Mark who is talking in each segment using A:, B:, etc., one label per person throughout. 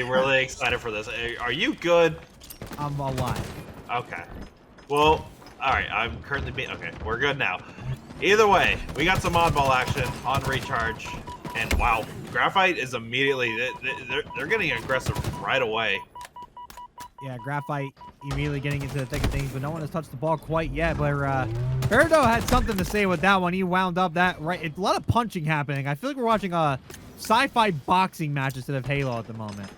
A: really excited for this. Are you good?
B: I'm alive.
A: Okay. Well, all right. I'm currently being okay. We're good now. Either way, we got some oddball action on recharge, and wow, Graphite is immediately they're getting aggressive right away.
B: Yeah, Graphite immediately getting into the thick of things, but no one has touched the ball quite yet. But Ferdo had something to say with that one. He wound up that right. It's a lot of punching happening. I feel like we're watching a sci-fi boxing match instead of Halo at the moment.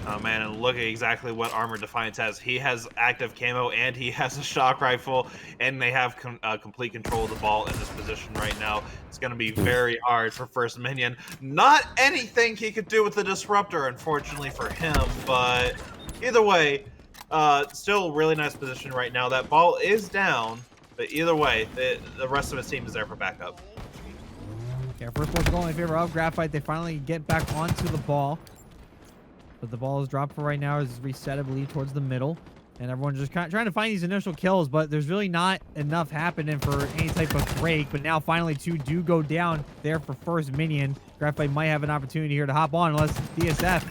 A: Oh man, and look at exactly what Armored Defiance has. He has active camo and he has a shock rifle, and they have complete control of the ball in this position right now. It's going to be very hard for First Minion. Not anything he could do with the Disruptor, unfortunately for him, but either way, still really nice position right now. That ball is down, but either way, the rest of his team is there for backup.
B: Yeah, first one's going in favor of Graphite. They finally get back onto the ball. But the ball is dropped for right now. Is reset, I believe, towards the middle. And everyone's just kind of trying to find these initial kills, but there's really not enough happening for any type of break. But now finally two do go down there for First Minion. Graphite might have an opportunity here to hop on unless DSF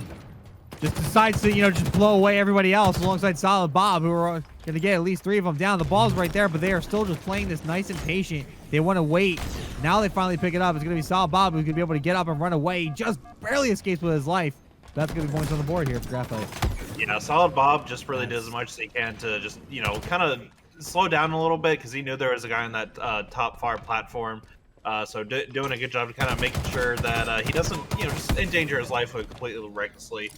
B: just decides to, just blow away everybody else alongside Solid Bob, who are going to get at least 3 of them down. The ball's right there, but they are still just playing this nice and patient. They want to wait. Now they finally pick it up. It's going to be Solid Bob who's going to be able to get up and run away. He just barely escapes with his life. That's going to be points on the board here for Graphite.
A: Yeah, Solid Bob just really does as much as he can to just, kind of slow down a little bit because he knew there was a guy on that top far platform. So doing a good job of kind of making sure that he doesn't, just endanger his life completely recklessly.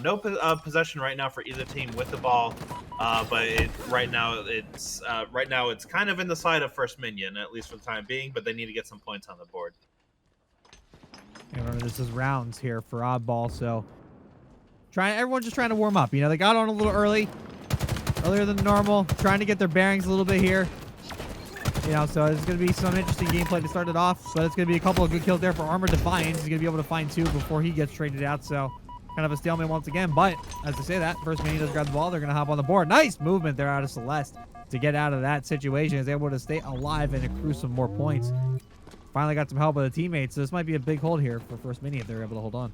A: No possession right now for either team with the ball, but right now it's kind of in the side of First Minion, at least for the time being. But they need to get some points on the board.
B: Remember, this is rounds here for oddball, so everyone's just trying to warm up. They got on a little earlier than normal, trying to get their bearings a little bit here. So it's going to be some interesting gameplay to start it off, but it's going to be a couple of good kills there for Armored Defiance. He's going to be able to find 2 before he gets traded out, so kind of a stalemate once again. But as I say that, First Minion does grab the ball. They're going to hop on the board. Nice movement there out of Celeste to get out of that situation. Is able to stay alive and accrue some more points. Finally got some help with the teammates, so this might be a big hold here for First Minion if they're able to hold on.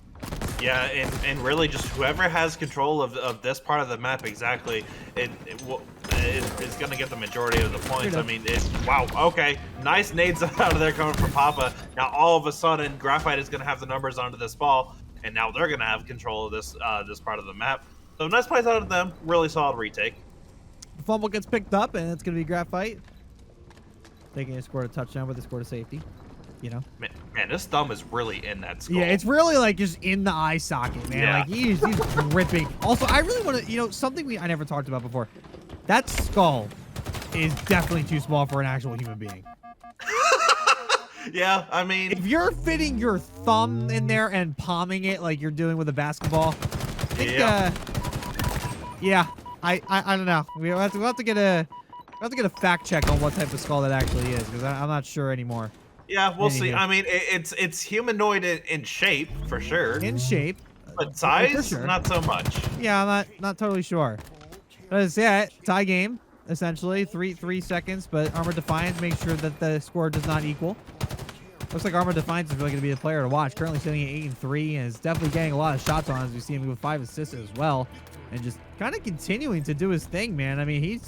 A: Yeah, and really just whoever has control of this part of the map exactly, it's going to get the majority of the points. I mean, wow, okay. Nice nades out of there coming from Papa. Now all of a sudden, Graphite is going to have the numbers onto this ball, and now they're going to have control of this this part of the map. So nice plays out of them. Really solid retake.
B: The fumble gets picked up, and it's going to be Graphite. They can score a touchdown, but they scored a safety.
A: Man, this thumb is really in that skull.
B: Yeah, it's really like just in the eye socket, man.
A: Yeah.
B: Like he's gripping. Also, I really want to, something I never talked about before. That skull is definitely too small for an actual human being.
A: Yeah, I mean,
B: if you're fitting your thumb in there and palming it like you're doing with a basketball, I think, I don't know. We'll have to get a fact check on what type of skull that actually is, because I'm not sure anymore.
A: Yeah, we'll see. I mean, it's humanoid in shape for sure.
B: In shape,
A: but size,
B: sure.
A: Not so much.
B: Yeah, I'm not totally sure. But yeah, tie game essentially. 3 seconds, but Armored Defiance makes sure that the score does not equal. Looks like Armored Defiance is really going to be the player to watch. Currently sitting at 8-3 and is definitely getting a lot of shots on as we see him with 5 assists as well. And just kind of continuing to do his thing, man. I mean,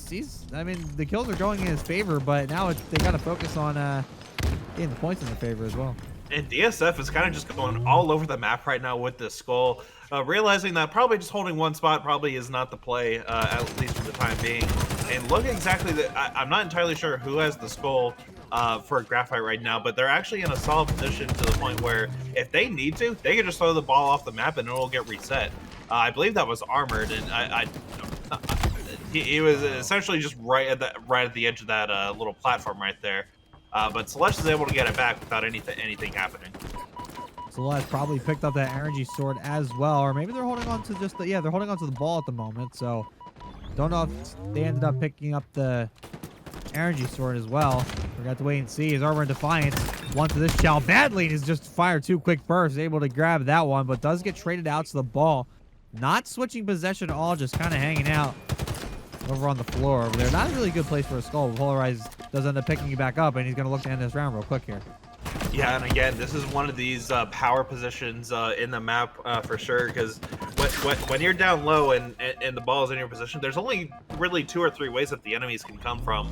B: the kills are going in his favor, but now they got to focus on getting the points in their favor as well.
A: And DSF is kind of just going all over the map right now with this skull, realizing that probably just holding one spot probably is not the play, at least for the time being. And look exactly I'm not entirely sure who has the skull for Graphite right now, but they're actually in a solid position to the point where if they need to, they can just throw the ball off the map and it'll get reset. I believe that was Armored, and he was essentially just right at the edge of that little platform right there. But Celeste is able to get it back without anything happening.
B: Celeste probably picked up that energy sword as well, or maybe they're holding on to they're holding on to the ball at the moment. So don't know if they ended up picking up the energy sword as well. We got to wait and see. As Armored Defiance wants this shell badly, is just fire 2 quick bursts, able to grab that one, but does get traded out to the ball. Not switching possession at all, just kind of hanging out over on the floor over there. Not a really good place for a skull. Polarize does end up picking you back up, and he's going to look to end this round real quick here.
A: Yeah, and again, this is one of these power positions in the map for sure. Because when you're down low and the ball is in your position, there's only really 2 or 3 ways that the enemies can come from.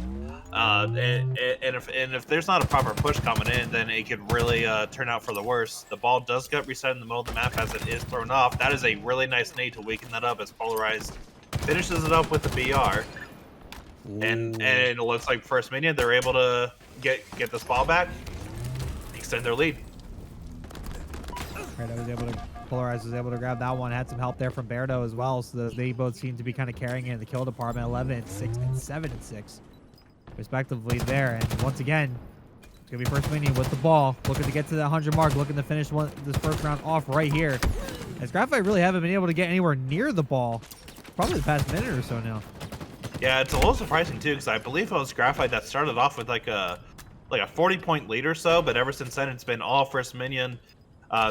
A: And if there's not a proper push coming in, then it could really turn out for the worse. The ball does get reset in the middle of the map as it is thrown off. That is a really nice nade to weaken that up as Polarized finishes it up with the BR. And it looks like First Minion, they're able to get this ball back, extend their lead.
B: Right, Polarized was able to grab that one. Had some help there from Berto as well. So they both seem to be kind of carrying it in the kill department. 11 and 6 and 7 and 6, respectively there. And once again, it's gonna be First Minion with the ball, looking to get to that 100 mark, looking to finish this first round off right here. As Graphite really haven't been able to get anywhere near the ball, probably the past minute or so now.
A: Yeah, it's a little surprising too, because I believe it was Graphite that started off with like a 40-point lead or so, but ever since then it's been all First Minion.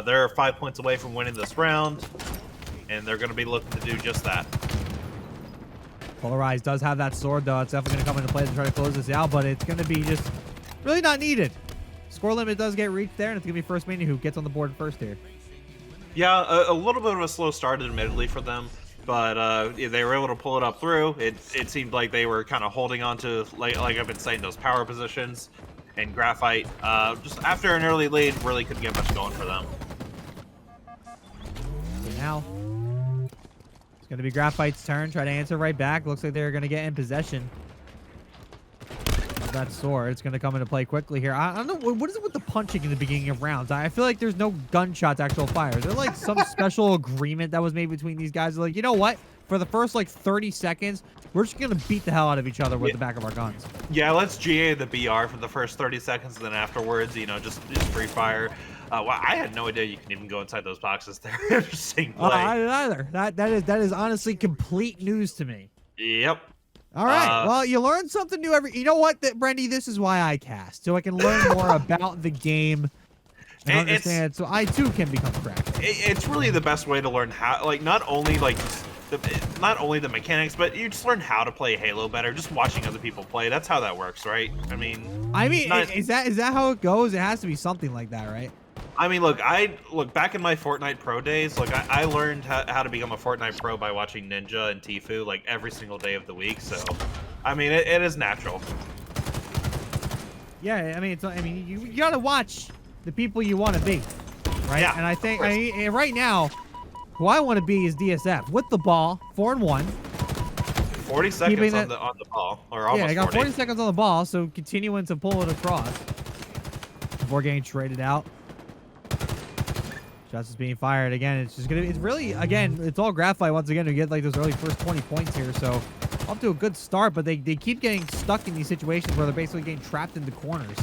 A: They're 5 points away from winning this round, and they're going to be looking to do just that.
B: Polarized does have that sword, though. It's definitely going to come into play to try to close this out, but it's going to be just really not needed. Score limit does get reached there, and it's going to be First Minion who gets on the board first here.
A: Yeah, a little bit of a slow start, admittedly, for them, but they were able to pull it up through. It seemed like they were kind of holding on to, like I've been saying, those power positions. And Graphite, just after an early lead, really couldn't get much going for them.
B: So now, it's going to be Graphite's turn. Try to answer right back. Looks like they're going to get in possession of that sword. It's going to come into play quickly here. I don't know. What is it with the punching in the beginning of rounds? I feel like there's no gunshots, actual fire. Is there like some special agreement that was made between these guys? They're like, you know what? For the first like 30 seconds, we're just going to beat the hell out of each other with the back of our guns.
A: Yeah, let's GA the BR for the first 30 seconds, and then afterwards, you know, just free fire. Well, I had no idea you can even go inside those boxes. They're interesting play.
B: I didn't either. That is honestly complete news to me.
A: Yep.
B: All right. Well, you learn something new every. You know what, Brendy? This is why I cast, so I can learn more about the game and understand. So I too can become cracked.
A: It's really the best way to learn how, like, not only the mechanics, but you just learn how to play Halo better. Just watching other people play. That's how that works, right? I mean,
B: is that how it goes? It has to be something like that, right?
A: I mean, look, back in my Fortnite Pro days, look, I learned how to become a Fortnite Pro by watching Ninja and Tfue like every single day of the week. So, I mean, it is natural.
B: Yeah, I mean, you gotta watch the people you want to be, right?
A: Yeah,
B: and I think right now, who I want to be is DSF with the ball, 4-1.
A: 40 seconds on the ball, or almost.
B: Yeah, I got 40 seconds on the ball, so continuing to pull it across before getting traded out. Shots is being fired again. It's really, again, it's all Graphite once again to get like those early first 20 points here. So up to a good start, but they keep getting stuck in these situations where they're basically getting trapped into corners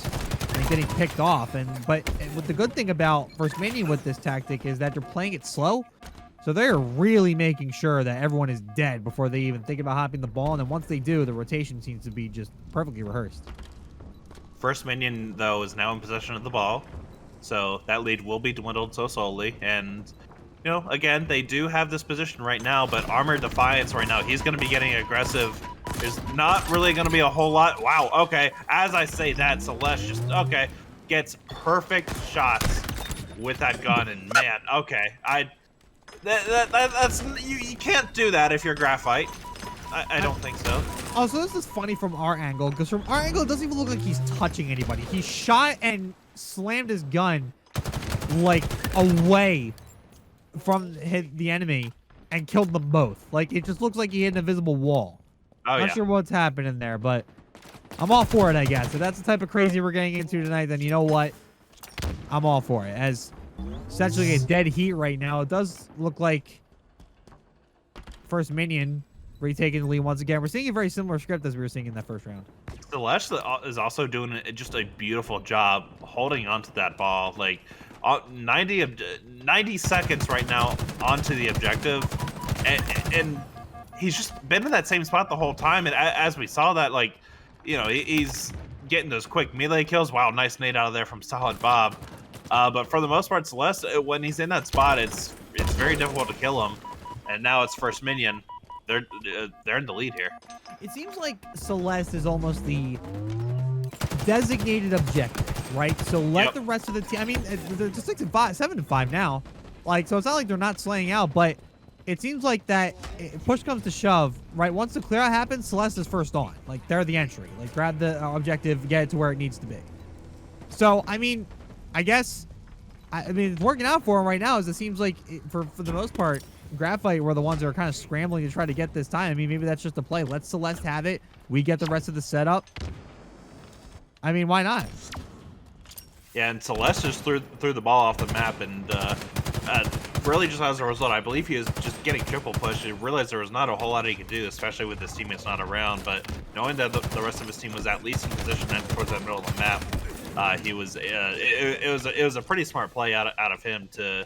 B: and getting picked off. But the good thing about First Minion with this tactic is that they're playing it slow. So they're really making sure that everyone is dead before they even think about hopping the ball. And then once they do, the rotation seems to be just perfectly rehearsed.
A: First Minion, though, is now in possession of the ball. So that lead will be dwindled so slowly. And, you know, again, they do have this position right now, but Armored Defiance right now, he's going to be getting aggressive. There's not really going to be a whole lot. Wow, okay. As I say that, Celeste just, okay, gets perfect shots with that gun. And, man, okay. That's you can't do that if you're Graphite. I don't think so.
B: Oh, so this is funny from our angle, because from our angle, it doesn't even look like he's touching anybody. He shot and slammed his gun like away from the enemy and killed them both. Like, it just looks like he hit an invisible wall.
A: Oh,
B: Not sure what's happening there, but I'm all for it, I guess. If that's the type of crazy we're getting into tonight, then you know what? I'm all for it. As essentially a dead heat right now, it does look like First Minion retaking the lead once again. We're seeing a very similar script as we were seeing in that first round.
A: Celeste is also doing just a beautiful job holding onto that ball. Like 90 seconds right now onto the objective, and he's just been in that same spot the whole time. And as we saw that, like, you know, he's getting those quick melee kills. Wow, nice nade out of there from Solid Bob. But for the most part, Celeste, when he's in that spot, it's very difficult to kill him. And now it's First Minion. They're in the lead here. It
B: seems like Celeste is almost the designated objective right? So let the rest of the team. I mean, they're just 6 and 5, 7 and 5 now. Like, so it's not like they're not slaying out, but it seems like that push comes to shove, right? Once the clear out happens, Celeste is first on. Like, they're the entry. Like, grab the objective, get it to where it needs to be. So, I mean, I guess, I mean, it's working out for them right now. As it seems like, for the most part, Graphite were the ones that are kind of scrambling to try to get this time. I mean, maybe that's just a play. Let Celeste have it. We get the rest of the setup. I mean, why not?
A: Yeah, and Celeste just threw the ball off the map, and really just as a result, I believe he was just getting triple pushed. He realized there was not a whole lot he could do, especially with his teammates not around. But knowing that the rest of his team was at least in position and towards that middle of the map, he was. It was a pretty smart play out of him to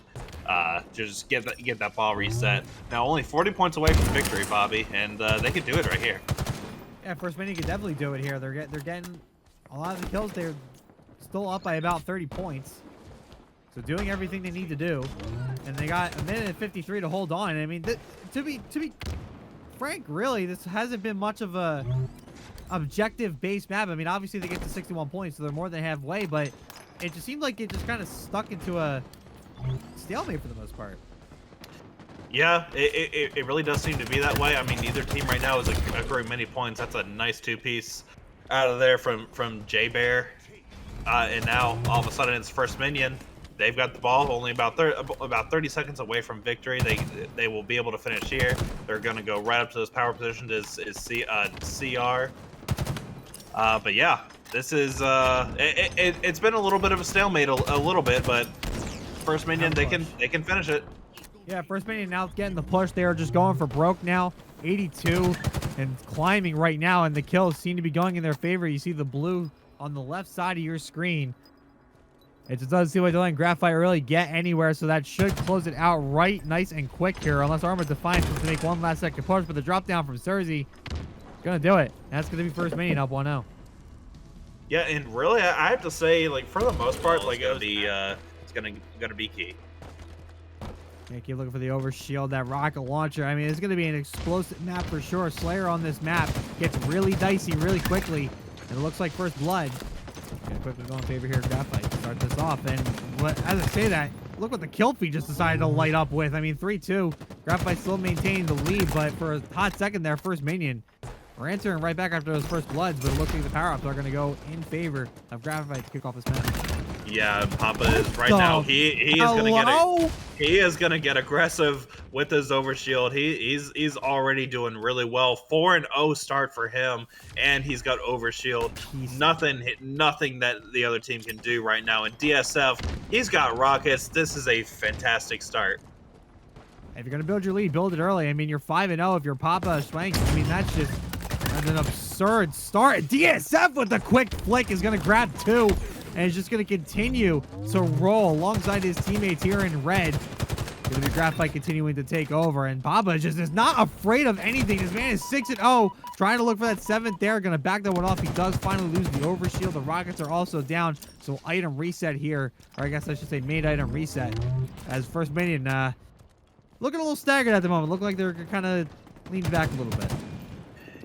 A: just get that ball reset. Now only 40 points away from victory, Bobby, and they could do it right here.
B: Yeah, First Minion could definitely do it here. They're getting a lot of the kills. They're still up by about 30 points. So doing everything they need to do. And they got a minute and 53 to hold on. I mean, to be frank, really, this hasn't been much of a objective-based map. I mean, obviously they get to 61 points, so they're more than halfway, but it just seemed like it just kind of stuck into a stalemate for the most part.
A: Yeah, it really does seem to be that way. I mean, neither team right now is accruing many points. That's a nice two-piece out of there from J-Bear. And now, all of a sudden, it's First Minion. They've got the ball, only about 30 seconds away from victory. They will be able to finish here. They're going to go right up to those power positions is CR. But yeah, this is it's been a little bit of a stalemate, a little bit, but First Minion, they can finish it.
B: Yeah, First Minion now getting the push. They are just going for broke now. 82 and climbing right now, and the kills seem to be going in their favor. You see the blue on the left side of your screen. It just doesn't seem like they're letting Graphite really get anywhere, so that should close it out right nice and quick here, unless Armored Defiance wants to make one last second push, but the drop down from Cersei is going to do it. That's going to be First Minion up 1-0.
A: Yeah, and really, I have to say, like, for the most part, like, it's gonna be key.
B: Yeah, keep looking for the overshield, that rocket launcher. I mean, it's going to be an explosive map for sure. Slayer on this map gets really dicey really quickly, and it looks like First Blood. Gonna quickly go in favor here, Graphite. Start this off, and as I say that, look what the kill feed just decided to light up with. I mean, 3-2. Graphite still maintaining the lead, but for a hot second there, First Minion. We're answering right back after those First Bloods, but it looks like the power-ups are going to go in favor of Graphite to kick off this match.
A: Yeah, Papa is right now. He is gonna get aggressive with his overshield. He's already doing really well. 4-0 start for him, and he's got overshield. Nothing that the other team can do right now. And DSF, he's got rockets. This is a fantastic start.
B: If you're gonna build your lead, build it early. I mean, you're 5-0 if you're Papa Schwank. I mean, that's an absurd start. DSF with the quick flick is gonna grab 2. And is just going to continue to roll alongside his teammates here in red. Going to be Graphite continuing to take over. And Baba just is not afraid of anything. This man is 6-0. Trying to look for that 7th there. Going to back that one off. He does finally lose the overshield. The rockets are also down. So item reset here. Or I guess I should say main item reset. As First Minion looking a little staggered at the moment. Look like they're kind of leaned back a little bit.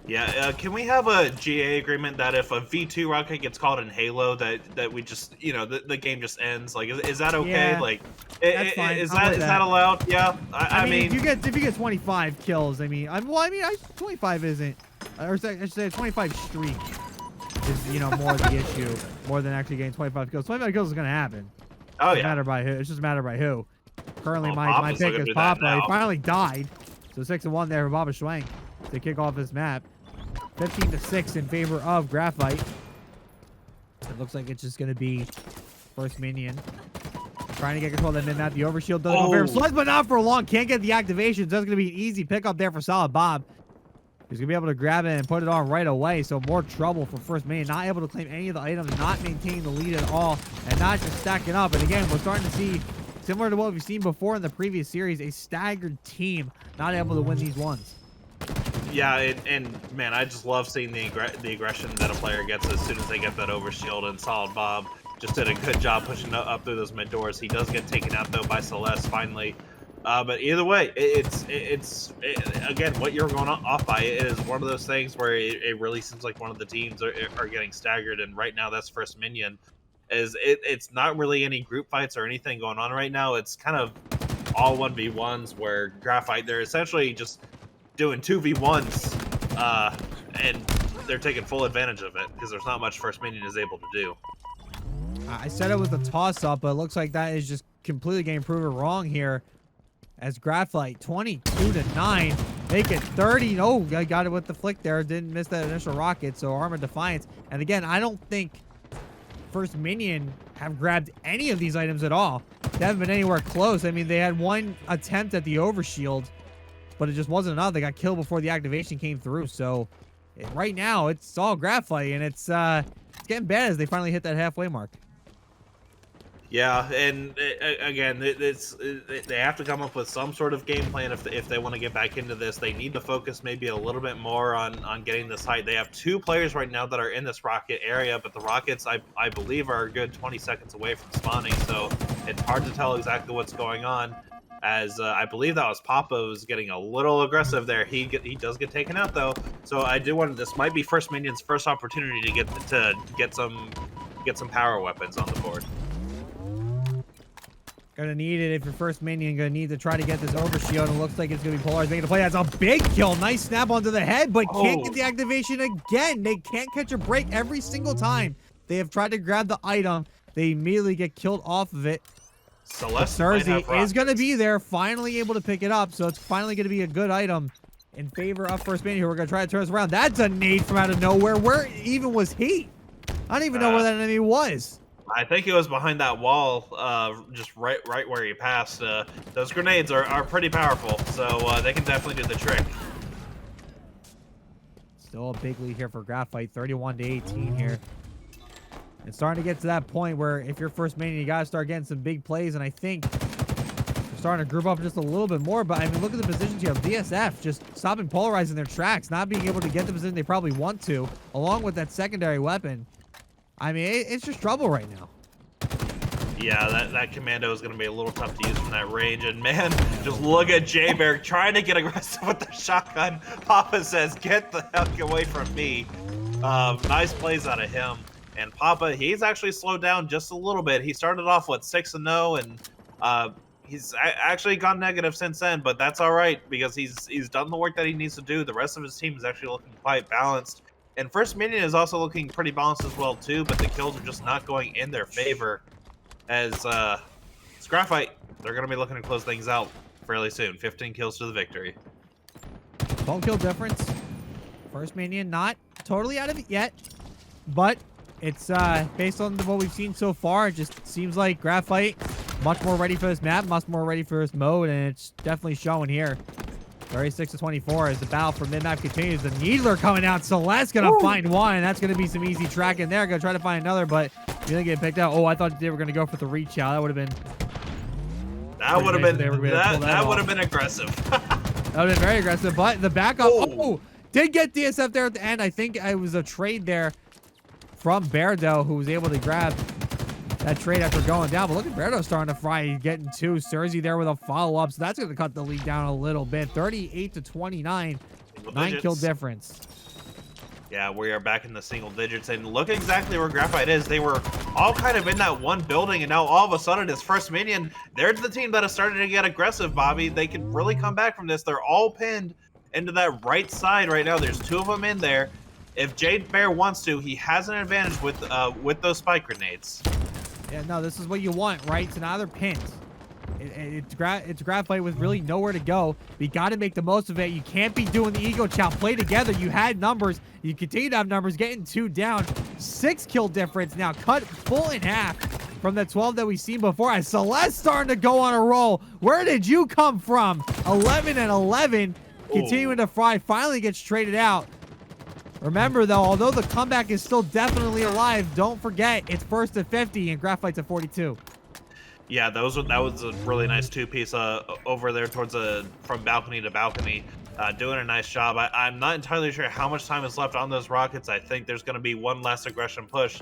A: Yeah, can we have a GA agreement that if a V2 rocket gets caught in Halo, that we just, you know, the game just ends? Like, is that okay?
B: Yeah,
A: like,
B: that's fine.
A: Is that allowed? Yeah, I mean,
B: if you get 25 kills, I mean, 25 isn't, or I should say a 25 streak is, you know, more the issue, more than actually getting 25 kills. 25 kills is gonna happen.
A: Oh yeah.
B: Matter by who. It's just a matter by who. Currently, my
A: Papa's
B: pick
A: looking
B: is
A: to do that
B: Papa. He
A: now.
B: finally died. So 6-1 there for Baba Schwank to kick off this map. 15-6 in favor of Graphite. It looks like it's just going to be First Minion trying to get control of that mid-map. The overshield doesn't go very slow, but not for long. Can't get the activation. It's just going to be an easy pickup there for Solid Bob. He's going to be able to grab it and put it on right away. So more trouble for First Minion. Not able to claim any of the items, not maintaining the lead at all, and not just stacking up. And again, we're starting to see, similar to what we've seen before in the previous series, a staggered team not able to win these ones.
A: Yeah, and man, I just love seeing the aggression that a player gets as soon as they get that overshield. And Solid Bob just did a good job pushing up through those mid doors. He does get taken out though by Celeste finally. But either way, it's again what you're going off by. It is one of those things where it really seems like one of the teams are getting staggered, and right now that's First Minion. is it's not really any group fights or anything going on right now. It's kind of all 1v1s where Graphite, they're essentially just doing 2v1s, and they're taking full advantage of it because there's not much First Minion is able to do.
B: I said it was a toss-up, but it looks like that is just completely getting proven wrong here. As Graphite 22-9, make it 30. Oh, I got it with the flick there. Didn't miss that initial rocket, so Armor Defiance. And again, I don't think First Minion have grabbed any of these items at all. They haven't been anywhere close. I mean, they had one attempt at the overshield, but it just wasn't enough. They got killed before the activation came through. So right now, it's all Graphite, and it's getting bad as they finally hit that halfway mark.
A: Yeah, and again, they have to come up with some sort of game plan if they want to get back into this. They need to focus maybe a little bit more on getting this height. They have 2 players right now that are in this rocket area, but the rockets, I believe, are a good 20 seconds away from spawning, so it's hard to tell exactly what's going on. As I believe that was Papa was getting a little aggressive there. He does get taken out though, so I do want this might be First Minion's first opportunity to get some power weapons on the board.
B: Gonna need it if you're First Minion. Gonna need to try to get this overshield. It looks like it's gonna be Polarized making a play. That's a big kill. Nice snap onto the head, but can't get the activation again. They can't catch a break every single time they have tried to grab the item. They immediately get killed off of it.
A: Celeste
B: Cersei is gonna be there, finally able to pick it up. So it's finally gonna be a good item in favor of First Minion. We're gonna try to turn this around. That's a nade from out of nowhere. Where even was he? I don't even know where that enemy was.
A: I think it was behind that wall, just right where he passed. Those grenades are pretty powerful, so they can definitely do the trick.
B: Still a big lead here for Graphite, 31-18 here. It's starting to get to that point where if you're First Minion, you gotta start getting some big plays, and I think they're starting to group up just a little bit more. But I mean, look at the positions you have. DSF just stopping polarizing their tracks, not being able to get the position they probably want to, along with that secondary weapon. I mean, it's just trouble right now.
A: Yeah, that commando is going to be a little tough to use from that range. And man, just look at J-Bear trying to get aggressive with the shotgun. Papa says, get the heck away from me. Nice plays out of him. And Papa, he's actually slowed down just a little bit. He started off, what, 6-0, and he's actually gone negative since then. But that's all right, because he's done the work that he needs to do. The rest of his team is actually looking quite balanced. And First Minion is also looking pretty balanced as well, too, but the kills are just not going in their favor. As it's Graphite, they're going to be looking to close things out fairly soon. 15 kills to the victory.
B: 12 kill difference. First Minion not totally out of it yet, but it's based on what we've seen so far. It just seems like Graphite much more ready for this map, much more ready for this mode, and it's definitely showing here. 36-24 as the battle for mid-map continues. The Needler coming out. Celeste going to find one. That's going to be some easy tracking there. Going to try to find another, but he didn't get picked out. Oh, I thought they were going to go for the reach out. That would have been...
A: That would have been aggressive.
B: That would have been very aggressive, but the backup... Oh, did get DSF there at the end. I think it was a trade there from Berdo, who was able to grab that trade after going down. But look at Berto starting to fry. He's getting 2. Cersei there with a follow-up. So that's going to cut the lead down a little bit. 38-29. 9 kill difference.
A: Yeah, we are back in the single digits. And look exactly where Graphite is. They were all kind of in that one building. And now all of a sudden, it's First Minion. They're the team that has started to get aggressive, Bobby. They can really come back from this. They're all pinned into that right side right now. There's 2 of them in there. If Jade Bear wants to, he has an advantage with those spike grenades.
B: Yeah, no, this is what you want, right? So now they're pinned. It's Graphite with really nowhere to go. You got to make the most of it. You can't be doing the ego chow. Play together. You had numbers. You continue to have numbers. Getting 2 down. 6 kill difference now. Cut full in half from the 12 that we've seen before. As Celeste starting to go on a roll. Where did you come from? 11-11. Continuing to fry. Finally gets traded out. Remember, though, although the comeback is still definitely alive, don't forget, it's first to 50 and Graphite's at 42.
A: Yeah, that was a really nice 2-piece over there towards from balcony to balcony. Doing a nice job. I'm not entirely sure how much time is left on those rockets. I think there's going to be one last aggression push,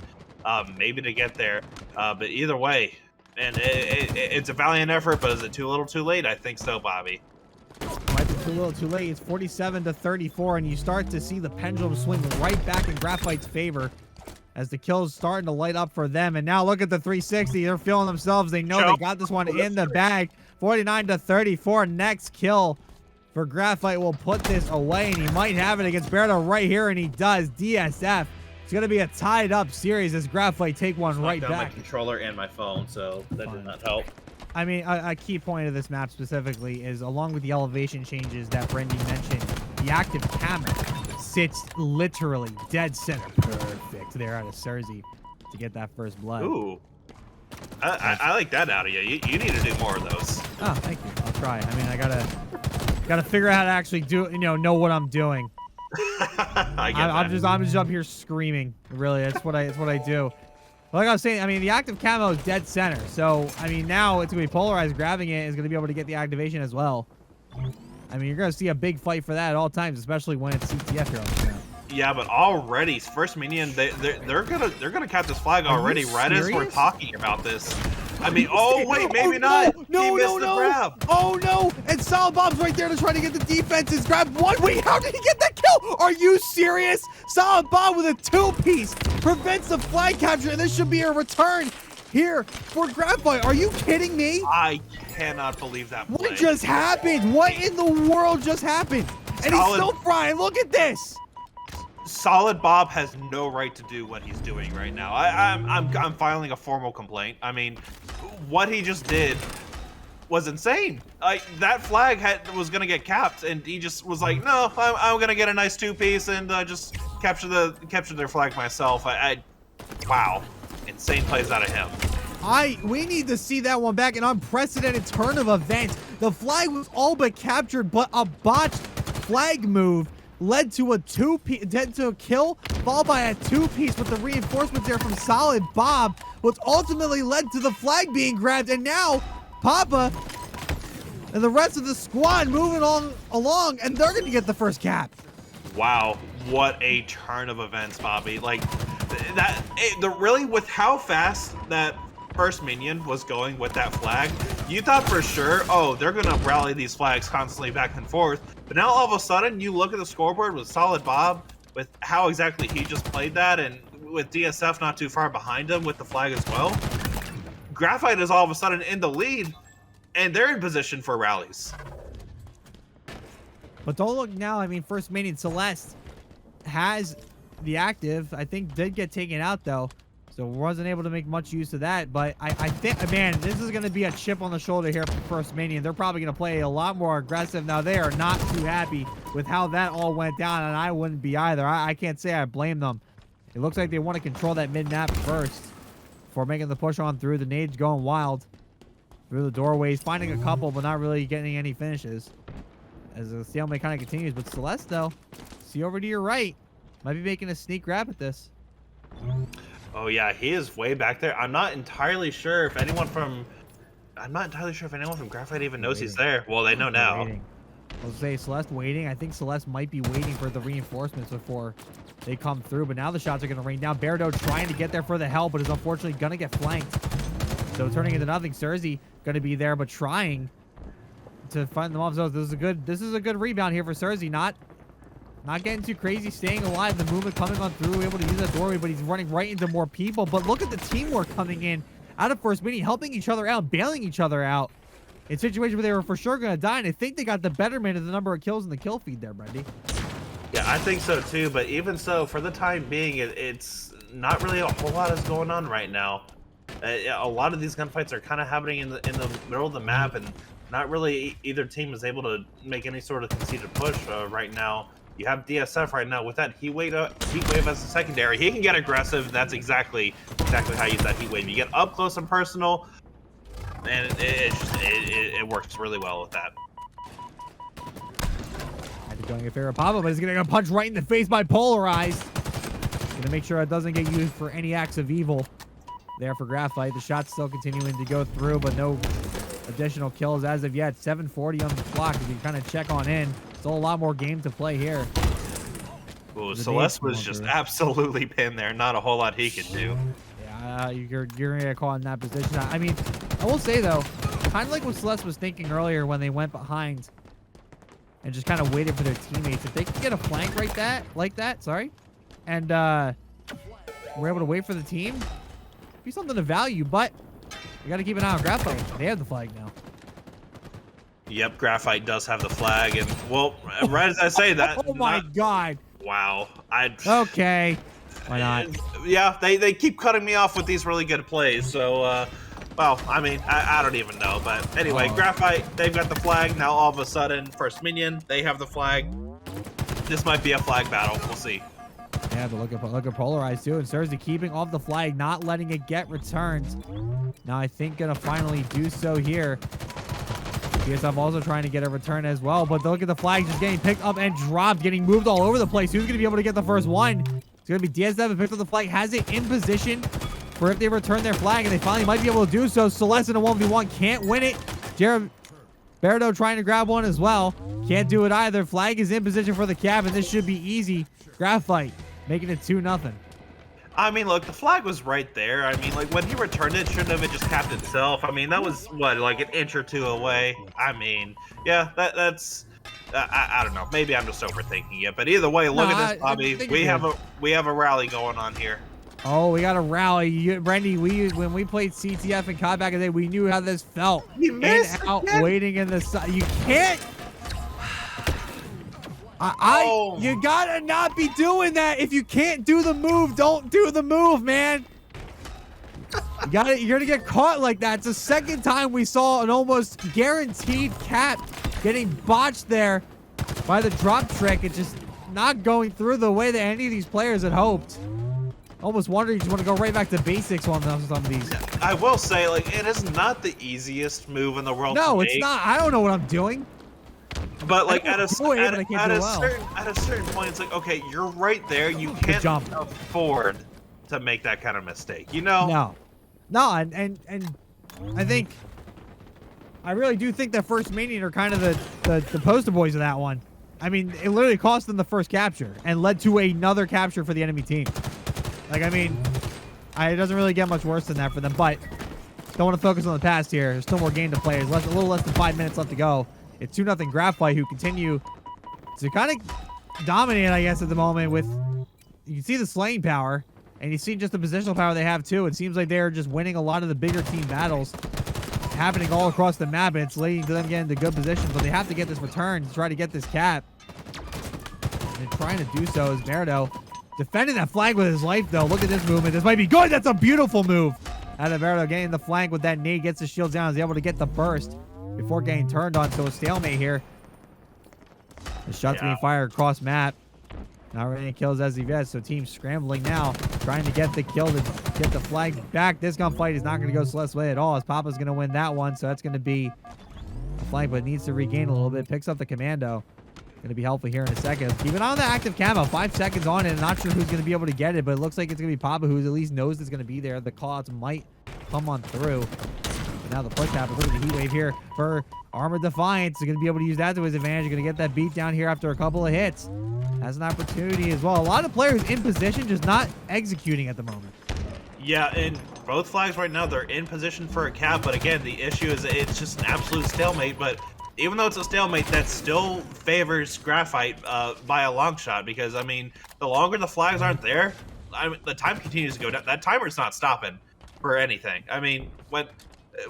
A: maybe to get there. But either way, and it's a valiant effort, but is it too little too late? I think so, Bobby.
B: Might be too little too late. It's 47-34, and you start to see the pendulum swing right back in Graphite's favor as the kill's starting to light up for them. And now look at the 360. They're feeling themselves. They know they got this one in the bag. 49-34. Next kill for Graphite will put this away, and he might have it against Berto right here, and he does. DSF. It's going to be a tied up series as Graphite take one right back.
A: My controller and my phone, so that did not help.
B: I mean, a key point of this map specifically is, along with the elevation changes that Brendan mentioned, the active camera sits literally dead center perfect there out of Cersei to get that first blood.
A: Ooh. I like that out of you. You need to do more of those.
B: Oh, thank you. I'll try. I mean, I gotta figure out how to actually do, know what I'm doing. I'm just up here screaming. Really, that's what I do. Like I was saying, I mean, the active camo is dead center. So, I mean, now it's going to be polarized. Grabbing it is going to be able to get the activation as well. I mean, you're going to see a big fight for that at all times, especially when it's CTF here on the ground.
A: Yeah, but already, First Minion, they're gonna cap this flag already right as we're talking about this. I mean, oh wait, maybe not.
B: No,
A: he missed the grab.
B: Oh no! And Solid Bob's right there to try to get the defenses. Grab one. Wait, how did he get that kill? Are you serious? Solid Bob with a 2-piece prevents the flag capture, and this should be a return here for Graphite. Are you kidding me?
A: I cannot believe that play.
B: What just happened? What in the world just happened? And he's still frying. Look at this.
A: Solid Bob has no right to do what he's doing right now. I'm filing a formal complaint. I mean, what he just did was insane. Like, that flag was gonna get capped, and he just was like, no, I'm gonna get a nice 2-piece and just capture their flag myself. Wow, insane plays out of him.
B: We need to see that one back. An unprecedented turn of events. The flag was all but captured, but a botched flag move led to a kill, followed by a 2-piece with the reinforcements there from Solid Bob, which ultimately led to the flag being grabbed. And now Papa and the rest of the squad moving along, and they're going to get the first cap.
A: Wow, what a turn of events, Bobby. Like, really, with how fast that First Minion was going with that flag, you thought for sure, oh, they're going to rally these flags constantly back and forth. But now all of a sudden, you look at the scoreboard with Solid Bob, with how exactly he just played that, and with DSF not too far behind him with the flag as well. Graphite is all of a sudden in the lead, and they're in position for rallies.
B: But don't look now. I mean, First Minion Celeste has the active. I think did get taken out, though. So wasn't able to make much use of that. But I think, man, this is going to be a chip on the shoulder here for First Minion. They're probably going to play a lot more aggressive. Now, they are not too happy with how that all went down, and I wouldn't be either. I can't say I blame them. It looks like they want to control that mid-map first before making the push on through. The nades going wild through the doorways, finding a couple, but not really getting any finishes as the stalemate kind of continues. But Celeste, though, see over to your right, might be making a sneak grab at this.
A: Oh yeah, he is way back there. I'm not entirely sure if anyone from Graphite even knows he's there. Well, they know now.
B: I'll say Celeste waiting. I think Celeste might be waiting for the reinforcements before they come through. But now the shots are going to rain down. Berto trying to get there for the help, but is unfortunately going to get flanked. So turning into nothing. Cersei going to be there, but trying to find them off. So this is a good rebound here for Cersei. Not getting too crazy, staying alive. The movement coming on through, able to use that doorway, but he's running right into more people. But look at the teamwork coming in out of First Minion, helping each other out, bailing each other out in situations where they were for sure going to die. And I think they got the betterment of the number of kills in the kill feed there, Brendy.
A: Yeah, I think so too. But even so, for the time being, it's not really a whole lot is going on right now. A lot of these gunfights are kind of happening in the middle of the map, and not really either team is able to make any sort of conceded push right now. You have DSF right now with that heat wave as a secondary. He can get aggressive. That's exactly how you use that heat wave. You get up close and personal, and it works really well with that.
B: Had to go in favor of Pablo, but he's going to get punched right in the face by Polarized. Going to make sure it doesn't get used for any acts of evil there for Graphite. The shot's still continuing to go through, but no additional kills as of yet. 7:40 on the clock as you kind of check on in. Still a lot more game to play here.
A: Ooh, Celeste was just absolutely pinned there. Not a whole lot he could do.
B: Yeah, you're going to get caught in that position. I mean, I will say, though, kind of like what Celeste was thinking earlier when they went behind and just kind of waited for their teammates. If they could get a flank like that, and we're able to wait for the team. Be something to value, but we got to keep an eye on Graphite. They have the flag now.
A: Yep, Graphite does have the flag, and well, right as I say that.
B: Oh my God.
A: Wow.
B: Okay. Why not?
A: Yeah, they keep cutting me off with these really good plays, so, well, I mean, I don't even know, but anyway, Graphite, they've got the flag, now all of a sudden, First Minion, they have the flag. This might be a flag battle, we'll see.
B: Yeah, but look at Polarized too, and Cersei keeping off the flag, not letting it get returned. Now I think gonna finally do so here. DSF also trying to get a return as well, but look at the flag just getting picked up and dropped, getting moved all over the place. Who's gonna be able to get the first one? It's gonna be DSF who picked up the flag, has it in position for if they return their flag, and they finally might be able to do so. Celeste in a 1v1 can't win it. Berto trying to grab one as well. Can't do it either. Flag is in position for the cap, and this should be easy. Graphite making it 2-0.
A: I mean, look, the flag was right there. I mean, like, when he returned it, shouldn't have it just capped itself? I mean, that was, what, like an inch or two away? I mean, yeah, that's... I don't know. Maybe I'm just overthinking it. But either way, look at this, Bobby. We have a rally going on here.
B: Oh, we got a rally. Brandy, when we played CTF and COD back in the day, we knew how this felt.
A: You missed
B: in, out, waiting in the sun. You can't... You gotta not be doing that. If you can't do the move, don't do the move, man. You're gonna get caught like that. It's the second time we saw an almost guaranteed cap getting botched there by the drop trick. It's just not going through the way that any of these players had hoped. Almost wonder you just want to go right back to basics on some of these.
A: I will say, like, it is not the easiest move in the world.
B: No, it's not. I don't know what I'm doing.
A: But like at a certain point, it's like, okay, you're right there. You can't afford to make that kind of mistake, you know?
B: No, and I really do think that First Minion are kind of the poster boys of that one. I mean, it literally cost them the first capture and led to another capture for the enemy team. Like, I mean, it doesn't really get much worse than that for them, but don't want to focus on the past here. There's still more game to play. There's a little less than 5 minutes left to go. It's 2-0 Graphite, who continue to kind of dominate, I guess, at the moment with... You can see the slaying power, and you see just the positional power they have, too. It seems like they're just winning a lot of the bigger team battles happening all across the map, and it's leading to them getting into good positions, but they have to get this return to try to get this cap. And trying to do so is Merdo. Defending that flag with his life, though. Look at this movement. This might be good. That's a beautiful move. Out of Merdo getting the flank with that nade, gets the shields down, is able to get the burst before getting turned on, so a stalemate here. The shots being fired across map. Not really kills as he gets, so team scrambling now, trying to get the kill to get the flag back. This gunfight is not going to go Celeste's way at all, as Papa's going to win that one, so that's going to be a flank, but needs to regain a little bit. Picks up the commando. Going to be helpful here in a second. Keep it on the active camo. 5 seconds on it, and not sure who's going to be able to get it, but it looks like it's going to be Papa, who at least knows it's going to be there. The callouts might come on through. But now the push happens. Look at the heat wave here for Armored Defiance. He's going to be able to use that to his advantage. He's going to get that beat down here after a couple of hits. Has an opportunity as well. A lot of players in position, just not executing at the moment.
A: Yeah, and both flags right now, they're in position for a cap, but again, the issue is it's just an absolute stalemate, but even though it's a stalemate, that still favors Graphite by a long shot, because, I mean, the longer the flags aren't there, the time continues to go down. That timer's not stopping for anything. I mean,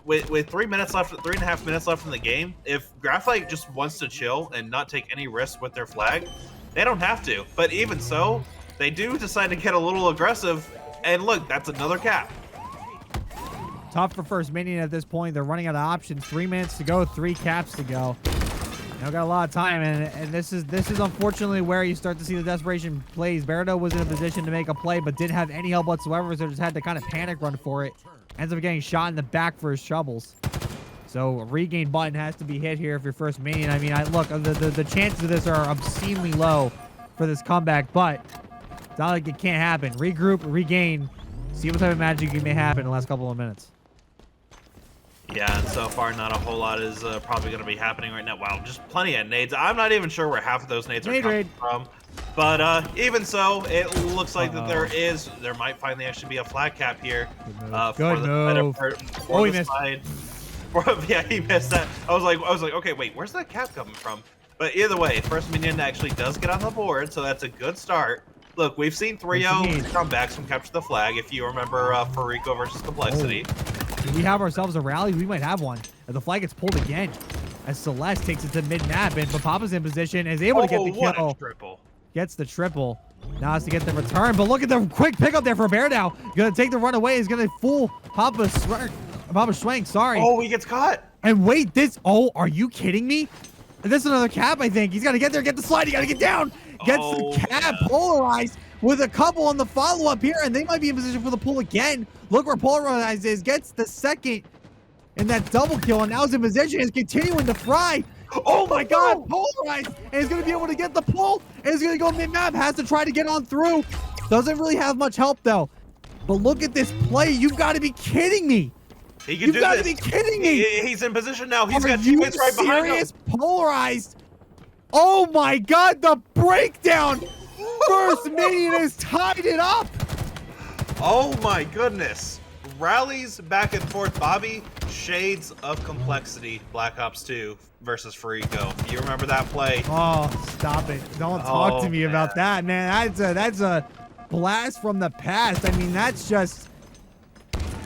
A: with 3 minutes left, 3.5 minutes left in the game, if Graphite just wants to chill and not take any risks with their flag, they don't have to. But even so, they do decide to get a little aggressive, and look, that's another cap.
B: Tough for First Minion at this point. They're running out of options. 3 minutes to go, 3 caps to go. Now got a lot of time, and this is unfortunately where you start to see the desperation plays. Berto was in a position to make a play, but didn't have any help whatsoever, so just had to kind of panic run for it. Ends up getting shot in the back for his shovels. So a regain button has to be hit here if you're First Minion. I mean, look, the chances of this are obscenely low for this comeback, but it's not like it can't happen. Regroup, regain, see what type of magic may happen in the last couple of minutes.
A: Yeah, and so far not a whole lot is probably going to be happening right now. Wow, just plenty of nades. I'm not even sure where half of those nades are coming from. But even so, it looks like that there might finally actually be a flag cap here.
B: Good move. Oh, he missed.
A: Yeah, he missed that. I was like, okay, wait, where's that cap coming from? But either way, First Minion actually does get on the board, so that's a good start. Look, we've seen 3-0 comebacks from Capture the Flag. If you remember Farico versus Complexity.
B: Do we have ourselves a rally? We might have one. And the flag gets pulled again as Celeste takes it to mid-map, and Papa's in position, is able to get the kill.
A: What a triple.
B: Gets the triple. Now has to get the return, but look at the quick pickup there for Bear now. Gonna take the run away. He's gonna fool Papa Schwank, sorry.
A: Oh, he gets caught.
B: And wait, oh, are you kidding me? This is another cap, I think. He's got to get there, get the slide. He got to get down. Gets the cap polarized with a couple on the follow-up here, and they might be in position for the pull again. Look where polarized is. Gets the second in that double kill, and now is in position. Is continuing to fry. Oh my God, polarized. And he's going to be able to get the pull. And he's going to go mid-map. Has to try to get on through. Doesn't really have much help, though. But look at this play. You've got to be kidding me.
A: You've got to be kidding me. He's in position now. He's got teammates right behind him.
B: Polarized. Oh my God, the breakdown. First Minion has tied it up.
A: Oh my goodness. Rallies back and forth. Bobby, shades of complexity. Black Ops 2 versus Farico. You remember that play?
B: Oh, stop it. Don't talk to me about that, man. That's a blast from the past. I mean, that's just...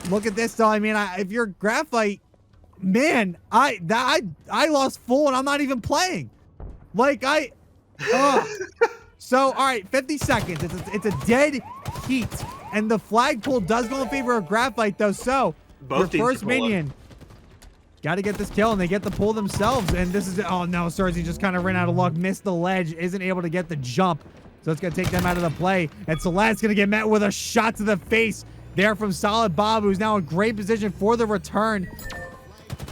B: Look at this, though. I mean, if you're Graphite, man, I lost full, and I'm not even playing. Like, So, all right, 50 seconds. It's a dead heat, and the flagpole does go in favor of Graphite, though. So,
A: both
B: First Minion got to get this kill, and they get the pull themselves. And this is, oh no, Cersei just kind of ran out of luck, missed the ledge, isn't able to get the jump. So it's gonna take them out of the play, and Celeste's gonna get met with a shot to the face there from Solid Bob, who's now in great position for the return.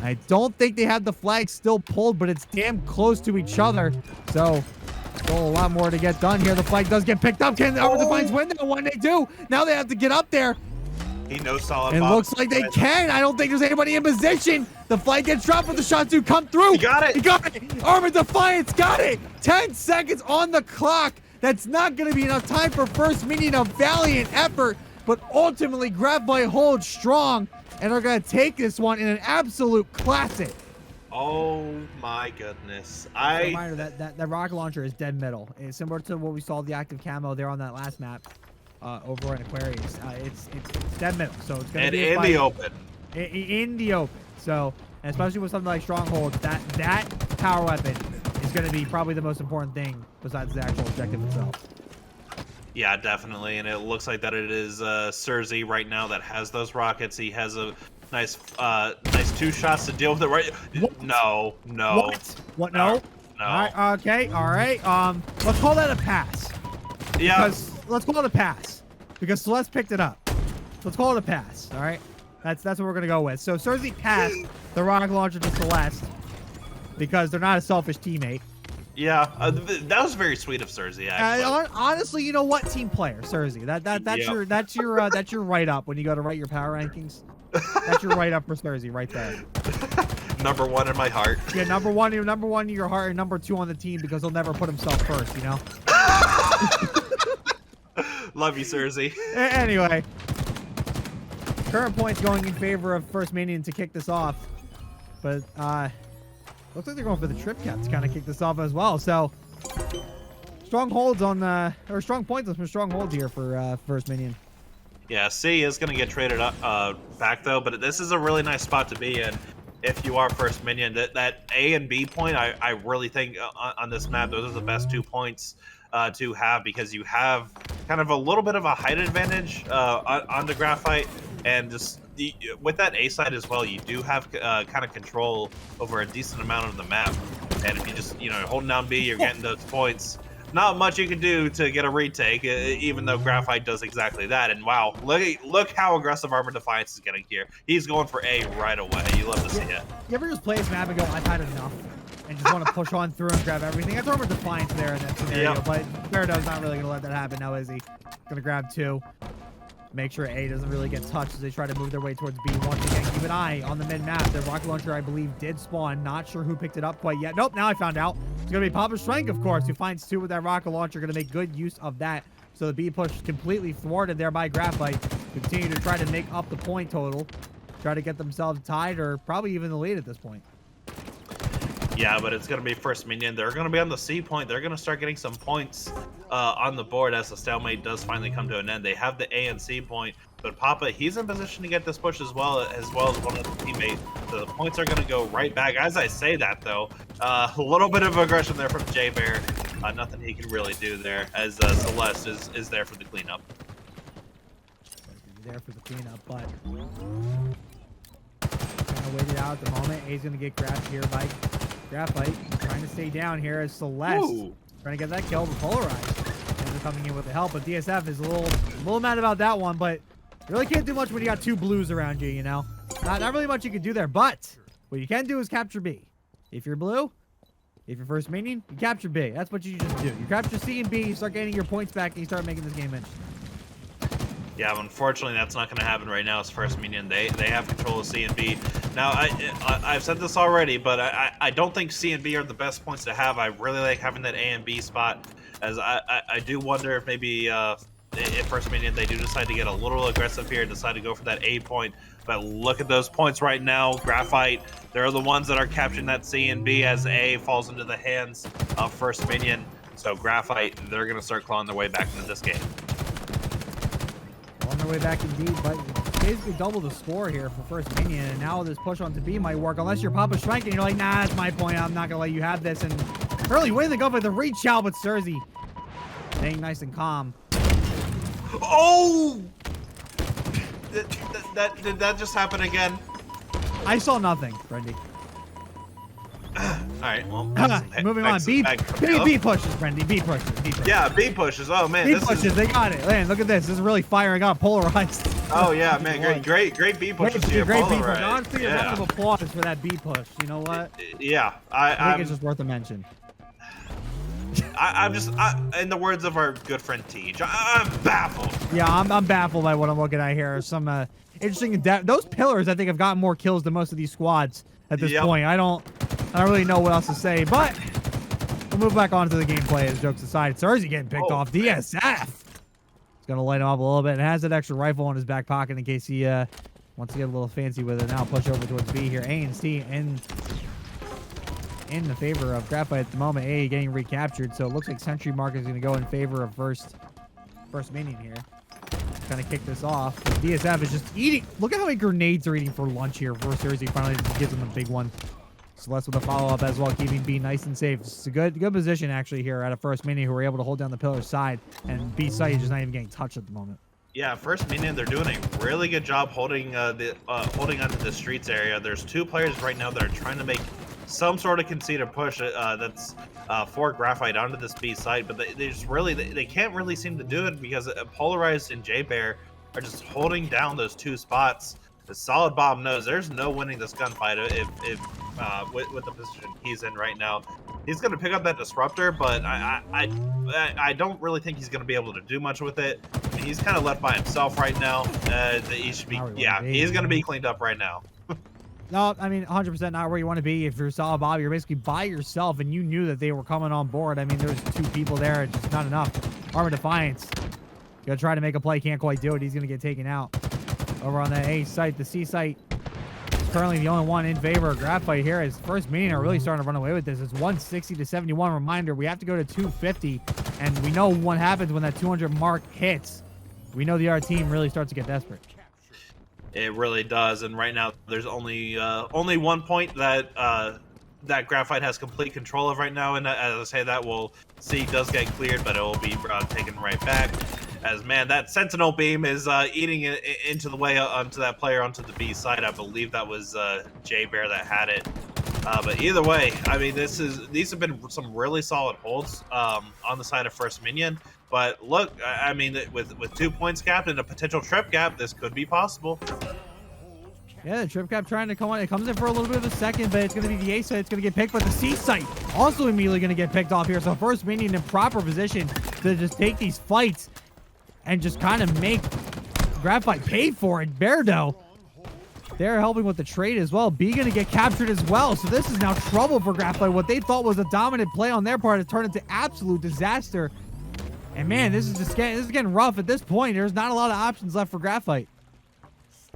B: I don't think they have the flag still pulled, but it's damn close to each other. So, still a lot more to get done here. The flag does get picked up. Can Overdefines win that one? They do. Now they have to get up there.
A: He knows Solid
B: Bob.
A: It
B: looks like they can. I don't think there's anybody in position. The flag gets dropped, but the shots do come through.
A: He got it.
B: He got it. Armored Defiance got it. 10 seconds on the clock. That's not going to be enough time for First Minion. A valiant effort. But ultimately, Graphite holds strong and are going to take this one in an absolute classic.
A: Oh my goodness.
B: A reminder that rocket launcher is dead middle. It's similar to what we saw the active camo there on that last map over in Aquarius. It's dead middle, so it's going to be
A: in the open.
B: In the open. So, and especially with something like Stronghold, that power weapon is going to be probably the most important thing besides the actual objective itself.
A: Yeah, definitely, and it looks like that it is Cersei right now that has those rockets. He has a nice 2 shots to deal with it. Right?
B: What?
A: No.
B: What? No.
A: No.
B: All right. Okay. All right. Let's call that a pass.
A: Yeah.
B: Let's call it a pass because Celeste picked it up. Let's call it a pass. All right. That's what we're gonna go with. So Cersei passed the rocket launcher to Celeste because they're not a selfish teammate.
A: Yeah, that was very sweet of Cersei. Actually.
B: Honestly, you know what? Team player, Cersei. That's your write up when you go to write your power rankings. That's your write up for Cersei right there.
A: Number 1 in my heart.
B: Yeah, number one in your heart, and number 2 on the team because he'll never put himself first. You know.
A: Love you, Cersei.
B: Anyway, current points going in favor of First Minion to kick this off, but looks like they're going for the trip cap to kind of kick this off as well. So, strongholds on or strong points on some strongholds here for First Minion.
A: Yeah, C is going to get traded up back though, but this is a really nice spot to be in if you are First Minion. That A and B point, I really think on this map, those are the best 2 points to have because you have kind of a little bit of a height advantage on the Graphite, and just with that A side as well, you do have kind of control over a decent amount of the map. And if you just, holding down B, you're getting those points. Not much you can do to get a retake, even though Graphite does exactly that. And wow, look how aggressive Armored Defiance is getting here. He's going for A right away. You love to see it.
B: You ever just play this map and go, I've had enough, and just want to push on through and grab everything? That's Armored Defiance there in that scenario, but Farado's not really going to let that happen now, is he? Going to grab 2. Make sure A doesn't really get touched as they try to move their way towards B. Once again, keep an eye on the mid-map. The rocket launcher, I believe, did spawn. Not sure who picked it up quite yet. Nope, now I found out. It's going to be Papa Schwank, of course, who finds 2 with that rocket launcher. Going to make good use of that. So the B push completely thwarted there by Graphite. Continue to try to make up the point total. Try to get themselves tied or probably even the lead at this point.
A: Yeah, but it's going to be First Minion. They're going to be on the C point. They're going to start getting some points on the board as the stalemate does finally come to an end. They have the A and C point, but Papa, he's in position to get this push as well as one of the teammates. So the points are going to go right back. As I say that, though, a little bit of aggression there from J-Bear. Nothing he can really do there as Celeste is there for the cleanup.
B: There for the cleanup, but kind of waited out at the moment. A's going to get grabbed here by Graphite, trying to stay down here as Celeste trying to get that kill, but polarized. And they're coming in with the help, but DSF is a little mad about that one, but you really can't do much when you got two blues around you, you know? Not really much you can do there, but what you can do is capture B. If you're blue, if you're First Minion, you capture B. That's what you just do. You capture C and B, you start getting your points back, and you start making this game interesting.
A: Yeah, but unfortunately, that's not going to happen right now as First Minion. They have control of C and B. Now, I've said this already, but I don't think C and B are the best points to have. I really like having that A and B spot, as I do wonder if maybe if First Minion, they do decide to get a little aggressive here and decide to go for that A point. But look at those points right now. Graphite, they're the ones that are capturing that C and B as A falls into the hands of First Minion. So Graphite, they're going to start clawing their way back into this game.
B: On their way back indeed, but basically double the score here for First Minion, and now this push onto B might work unless you're Papa Schwenk and you're like, nah, it's my point, I'm not gonna let you have this, and early winning the go for the reach out, but Cersei staying nice and calm.
A: Oh! Did that just happen again?
B: I saw nothing, Brendy.
A: All right, well,
B: moving on. B pushes, Brendy. B pushes.
A: Yeah, B pushes. Oh man,
B: B pushes. They got it. Man, look at this. This is really firing up. Polarized.
A: Oh yeah, man, great B pushes here.
B: Great B push.
A: Polarized.
B: Honestly, a round of applause for that B push. You know what?
A: Yeah,
B: I think it's just worth a mention.
A: I'm just, in the words of our good friend Teej, I'm baffled.
B: Yeah, I'm baffled by what I'm looking at here. Some interesting. Those pillars, I think, have gotten more kills than most of these squads at this point. I don't really know what else to say, but we'll move back on to the gameplay as jokes aside. Cersei getting picked off. DSF is going to light him up a little bit and has that extra rifle in his back pocket in case he wants to get a little fancy with it. Now push over towards B here. A and C in the favor of Graphite at the moment. A getting recaptured, so it looks like Sentry Mark is going to go in favor of First Minion here. Kind of kick this off. But DSF is just eating. Look at how many grenades are eating for lunch here. First Cersei finally gives him a big one. Celeste with a follow-up as well, keeping B nice and safe. It's a good position actually here at a First Minion who were able to hold down the pillar side, and B site is just not even getting touched at the moment.
A: Yeah, First Minion, they're doing a really good job holding holding onto the streets area. There's two players right now that are trying to make some sort of conceded push that's for Graphite onto this B site, but they just really they can't really seem to do it because Polarized and J-Bear are just holding down those two spots. The Solid Bomb knows there's no winning this gunfight if with the position he's in right now. He's going to pick up that disruptor, but I don't really think he's going to be able to do much with it. I mean, he's kind of left by himself right now. He should be, he's going to be cleaned up right now.
B: No, I mean, 100% not where you want to be. If you're Solid Bob, you're basically by yourself, and you knew that they were coming on board. I mean, there's two people there. It's just not enough. Armor Defiance. Gonna try to make a play. Can't quite do it. He's going to get taken out. Over on the A site, the C site is currently the only one in favor of Graphite here. As First Minion are really starting to run away with this. It's 160 to 71. Reminder, we have to go to 250, and we know what happens when that 200 mark hits. We know the R team really starts to get desperate.
A: It really does, and right now there's only 1 point that that Graphite has complete control of right now, and as I say that, we'll see does get cleared, but it will be taken right back. As man, that Sentinel beam is eating it into the way onto that player onto the B side. I believe that was J-Bear that had it. But either way, I mean, these have been some really solid holds on the side of First Minion. But look, I mean, with 2 points capped and a potential trip gap, this could be possible.
B: Yeah, the trip cap trying to come on. It comes in for a little bit of a second, but it's going to be the A site. It's going to get picked, but the C site also immediately going to get picked off here. So First Minion in proper position to just take these fights and just kind of make Graphite pay for it. Beardo, they're helping with the trade as well. B going to get captured as well. So this is now trouble for Graphite. What they thought was a dominant play on their part has turned into absolute disaster. And man, this is getting rough at this point. There's not a lot of options left for Graphite.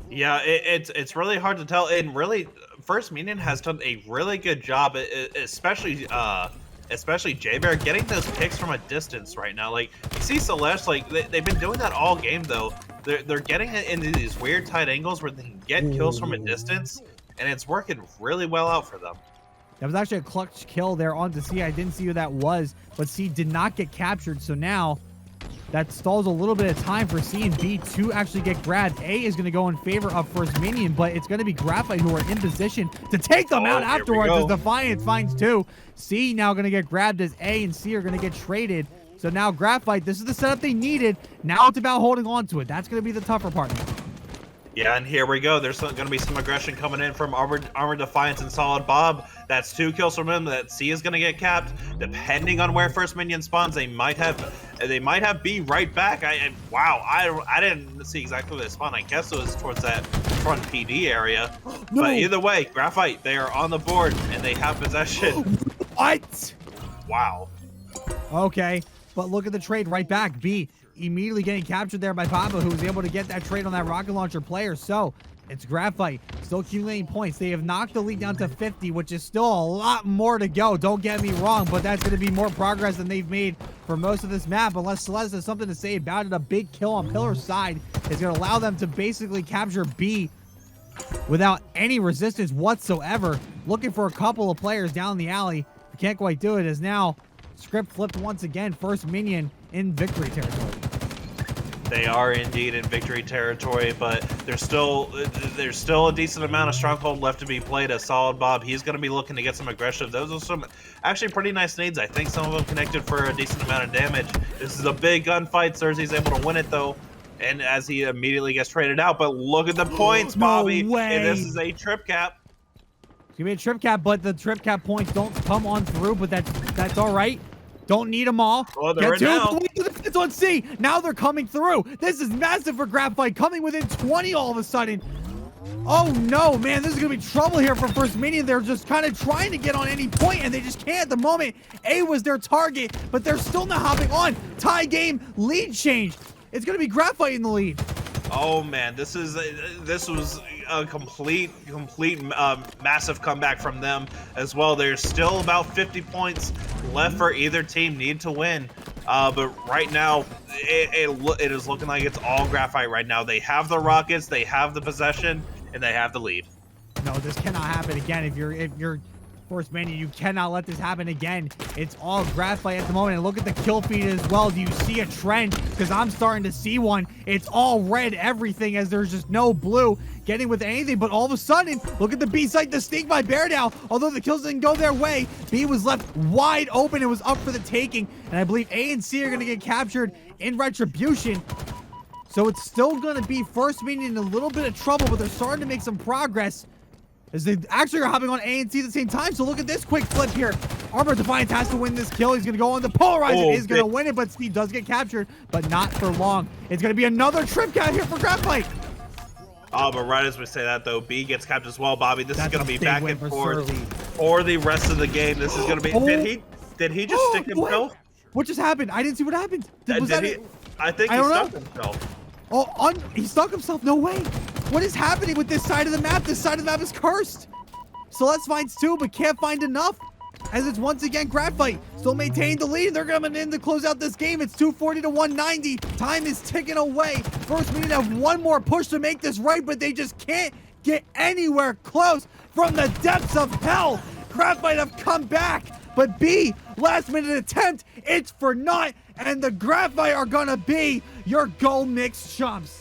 A: Yeah, it's really hard to tell. And really, First Minion has done a really good job, especially J-Bear, getting those picks from a distance right now. Like, you see Celeste, like, they've been doing that all game, though. They're getting it into these weird tight angles where they can get kills from a distance, and it's working really well out for them.
B: That was actually a clutch kill there onto C. I didn't see who that was, but C did not get captured, so now that stalls a little bit of time for C and B to actually get grabbed. A is going to go in favor of First Minion, but it's going to be Graphite who are in position to take them out afterwards as Defiance finds 2. C now going to get grabbed as A and C are going to get traded. So now Graphite, this is the setup they needed. Now it's about holding on to it. That's going to be the tougher part.
A: Yeah, and here we go. There's going to be some aggression coming in from Armored Defiance and Solid Bob. That's 2 kills from him. That C is going to get capped. Depending on where First Minion spawns, they might have B right back. Wow, I didn't see exactly where they spawn. I guess it was towards that front PD area. No. But either way, Graphite, they are on the board and they have possession.
B: What?
A: Wow.
B: Okay, but look at the trade right back. B immediately getting captured there by Papa, who was able to get that trade on that rocket launcher player. So it's Graphite still accumulating points. They have knocked the lead down to 50, which is still a lot more to go. Don't get me wrong, but that's going to be more progress than they've made for most of this map. Unless Celeste has something to say about it, a big kill on Pillar's side is going to allow them to basically capture B without any resistance whatsoever. Looking for a couple of players down the alley. They can't quite do it as now script flipped once again. First Minion in victory territory.
A: They are indeed in victory territory, but there's still a decent amount of stronghold left to be played. As Solid Bob, he's going to be looking to get some aggression. Those are some actually pretty nice nades. I think some of them connected for a decent amount of damage. This is a big gunfight. Cersei's able to win it though, and as he immediately gets traded out. But look at the points, Bobby.
B: No way.
A: And this is a trip cap.
B: It's gonna be a trip cap, but the trip cap points don't come on through. But that's all right. Don't need them all.
A: Oh, they're now.
B: It's on C. Now they're coming through. This is massive for Graphite, coming within 20 all of a sudden. Oh no, man, this is gonna be trouble here for First Minion. They're just kind of trying to get on any point, and they just can't at the moment. A was their target, but they're still not hopping on. Tie game, lead change. It's gonna be Graphite in the lead.
A: Oh man, this was a complete massive comeback from them as well. There's still about 50 points left for either team need to win, but right now it is looking like it's all Graphite right now. They have the rockets, they have the possession, and they have the lead. No,
B: this cannot happen again. If you're First Minion, you cannot let this happen again. It's all Graphite at the moment. And look at the kill feed as well. Do you see a trend? Because I'm starting to see one. It's all red everything as there's just no blue getting with anything. But all of a sudden, look at the B site, the stink by Bear now. Although the kills didn't go their way, B was left wide open. It was up for the taking. And I believe A and C are going to get captured in retribution. So it's still going to be First Minion in a little bit of trouble, but they're starting to make some progress as they actually are hopping on A and C at the same time. So look at this quick flip here. Armored Defiance has to win this kill. He's going to go on the Polarizer. He's going to win it, but Steve does get captured, but not for long. It's going to be another trip count here for Graphite.
A: Oh, but right as we say that, though, B gets capped as well, Bobby. This is going to be back and forth
B: Surly
A: for the rest of the game. This is going to be... Did he just stick himself?
B: What just happened? I didn't see what happened.
A: I think he stuck himself.
B: Oh, he stuck himself? No way. What is happening with this side of the map? This side of the map is cursed. Celeste finds 2, but can't find enough. As it's once again Graphite still maintaining the lead. They're coming in to close out this game. It's 240 to 190. Time is ticking away. First Minion have one more push to make this right, but they just can't get anywhere close from the depths of hell. Graphite have come back, but B, last minute attempt, it's for naught, and the Graphite are gonna be your gold mix chumps.